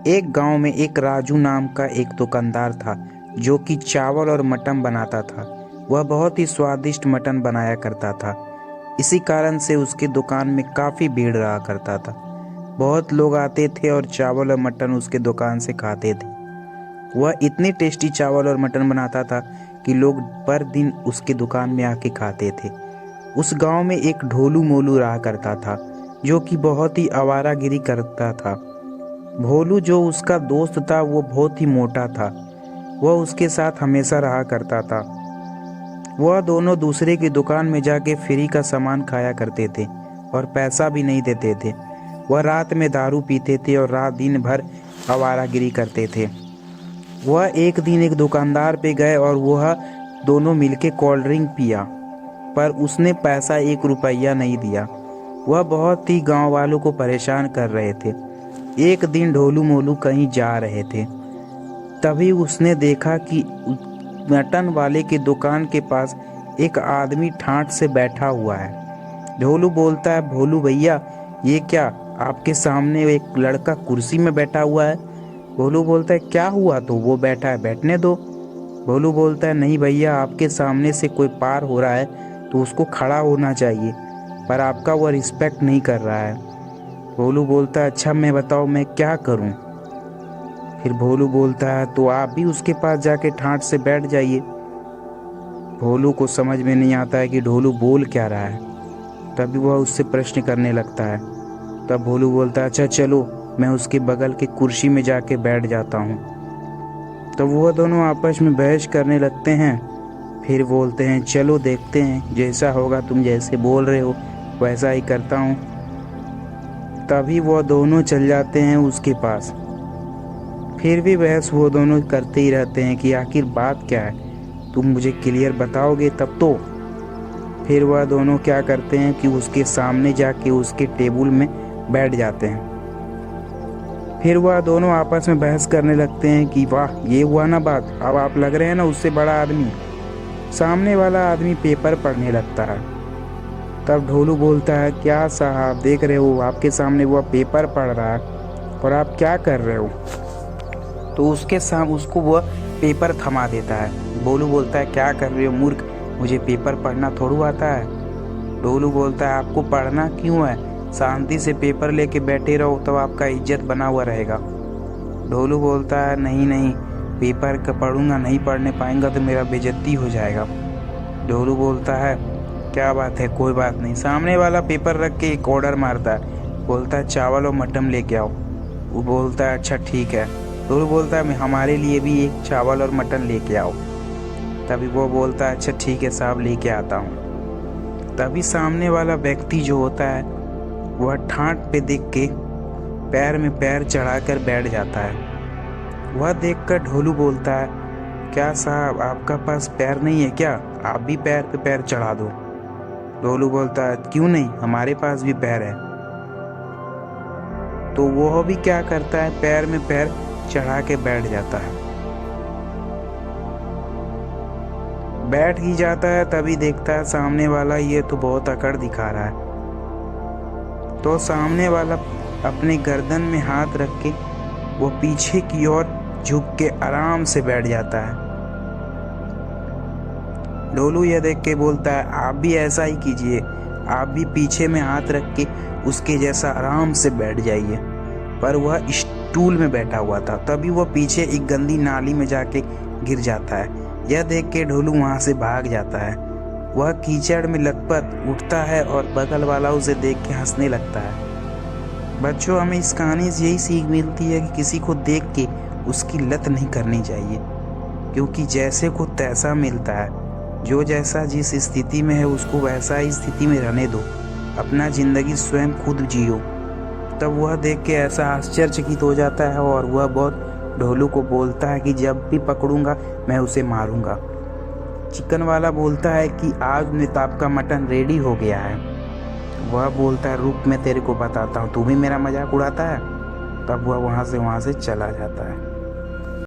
एक गांव में एक राजू नाम का एक दुकानदार था जो कि चावल और मटन बनाता था। वह बहुत ही स्वादिष्ट मटन बनाया करता था। इसी कारण से उसकी दुकान में काफ़ी भीड़ रहा करता था। बहुत लोग आते थे और चावल और मटन उसके दुकान से खाते थे। वह इतनी टेस्टी चावल और मटन बनाता था कि लोग पर दिन उसकी दुकान में आके खाते थे। उस गांव में एक ढोलू मोलू रहा करता था जो कि बहुत ही आवारागिरी करता था। भोलू जो उसका दोस्त था वो बहुत ही मोटा था। वह उसके साथ हमेशा रहा करता था। वह दोनों दूसरे की दुकान में जाके फ्री का सामान खाया करते थे और पैसा भी नहीं देते थे। वह रात में दारू पीते थे और रात दिन भर आवारागिरी करते थे। वह एक दिन एक दुकानदार पे गए और वह दोनों मिलके कोल्ड ड्रिंक पिया, पर उसने पैसा 1 रुपया नहीं दिया। वह बहुत ही गांव वालों को परेशान कर रहे थे। एक दिन ढोलू मोलू कहीं जा रहे थे, तभी उसने देखा कि मटन वाले की दुकान के पास एक आदमी ठाठ से बैठा हुआ है। ढोलू बोलता है, भोलू भैया ये क्या, आपके सामने एक लड़का कुर्सी में बैठा हुआ है। भोलू बोलता है, क्या हुआ, तो वो बैठा है, बैठने दो। भोलू बोलता है, नहीं भैया, आपके सामने से कोई पार हो रहा है तो उसको खड़ा होना चाहिए, पर आपका वो रिस्पेक्ट नहीं कर रहा है। भोलू बोलता है, अच्छा मैं बताओ मैं क्या करूं। फिर भोलू बोलता है, तो आप भी उसके पास जाके ठाठ से बैठ जाइए। भोलू को समझ में नहीं आता है कि ढोलू बोल क्या रहा है। तभी वह उससे प्रश्न करने लगता है। तब भोलू बोलता है, अच्छा चलो मैं उसके बगल के कुर्सी में जाके बैठ जाता हूँ। तब वह दोनों आपस में बहस करने लगते हैं। फिर बोलते हैं, चलो देखते हैं, जैसा होगा, तुम जैसे बोल रहे हो वैसा ही करता हूँ। तभी वह दोनों चल जाते हैं उसके पास। फिर भी बहस वो दोनों करते ही रहते हैं कि आखिर बात क्या है, तुम मुझे क्लियर बताओगे तब तो। फिर वह दोनों क्या करते हैं कि उसके सामने जाके उसके टेबल में बैठ जाते हैं। फिर वह दोनों आपस में बहस करने लगते हैं कि वाह ये हुआ ना बात, अब आप लग रहे हैं ना उससे बड़ा आदमी। सामने वाला आदमी पेपर पढ़ने लगता है। तब ढोलू बोलता है, क्या साहब देख रहे हो, आपके सामने वह पेपर पढ़ रहा है और आप क्या कर रहे हो। तो उसके सामने उसको वह पेपर थमा देता है। भोलू बोलता है, क्या कर रहे हो मूर्ख, मुझे पेपर पढ़ना थोड़ा आता है। ढोलू बोलता है, आपको पढ़ना क्यों है, शांति से पेपर लेके बैठे रहो तब आपका इज्जत बना हुआ रहेगा। ढोलू बोलता है, नहीं नहीं, पेपर का पढ़ूंगा, नहीं पढ़ने पाएंगा तो मेरा बेइज्जती हो जाएगा। ढोलू बोलता है, क्या बात है, कोई बात नहीं। सामने वाला पेपर रख के एक ऑर्डर मारता है, बोलता है चावल और मटन लेके आओ। वो बोलता है, अच्छा ठीक है। ढोलू बोलता है, हमारे लिए भी एक चावल और मटन लेके आओ। तभी वो बोलता है, अच्छा ठीक है साहब, लेके आता हूँ। तभी सामने वाला व्यक्ति जो होता है वह ठाठ पे देख के पैर में पैर चढ़ाकर बैठ जाता है। वह देखकर ढोलू बोलता है, क्या साहब आपका पास पैर नहीं है क्या, आप भी पैर पे पैर चढ़ा दो। ढोलू बोलता है, क्यों नहीं, हमारे पास भी पैर है। तो वह भी क्या करता है, पैर में पैर चढ़ा के बैठ जाता है। बैठ ही जाता है, तभी देखता है सामने वाला ये तो बहुत अकड़ दिखा रहा है। तो सामने वाला अपने गर्दन में हाथ रख के वो पीछे की ओर झुक के आराम से बैठ जाता है। ढोलू यह देख के बोलता है, आप भी ऐसा ही कीजिए, आप भी पीछे में हाथ रख के उसके जैसा आराम से बैठ जाइए। पर वह स्टूल में बैठा हुआ था। तभी वह पीछे एक गंदी नाली में जाके गिर जाता है। यह देख के ढोलू वहां से भाग जाता है। वह कीचड़ में लथपथ उठता है और बगल वाला उसे देख के हंसने लगता है। बच्चों, हमें इस कहानी से यही सीख मिलती है कि किसी को देख के उसकी लत नहीं करनी चाहिए, क्योंकि जैसे को तैसा मिलता है। जो जैसा जिस स्थिति में है उसको वैसा ही स्थिति में रहने दो। अपना जिंदगी स्वयं खुद जियो। तब वह देख के ऐसा आश्चर्यचकित हो जाता है और वह बहुत ढोलू को बोलता है कि जब भी पकड़ूंगा मैं उसे मारूंगा। चिकन वाला बोलता है कि आज नेताब का मटन रेडी हो गया है। वह बोलता है, रुक मैं तेरे को बताता हूँ, तू भी मेरा मजाक उड़ाता है। तब वह वहाँ से चला जाता है।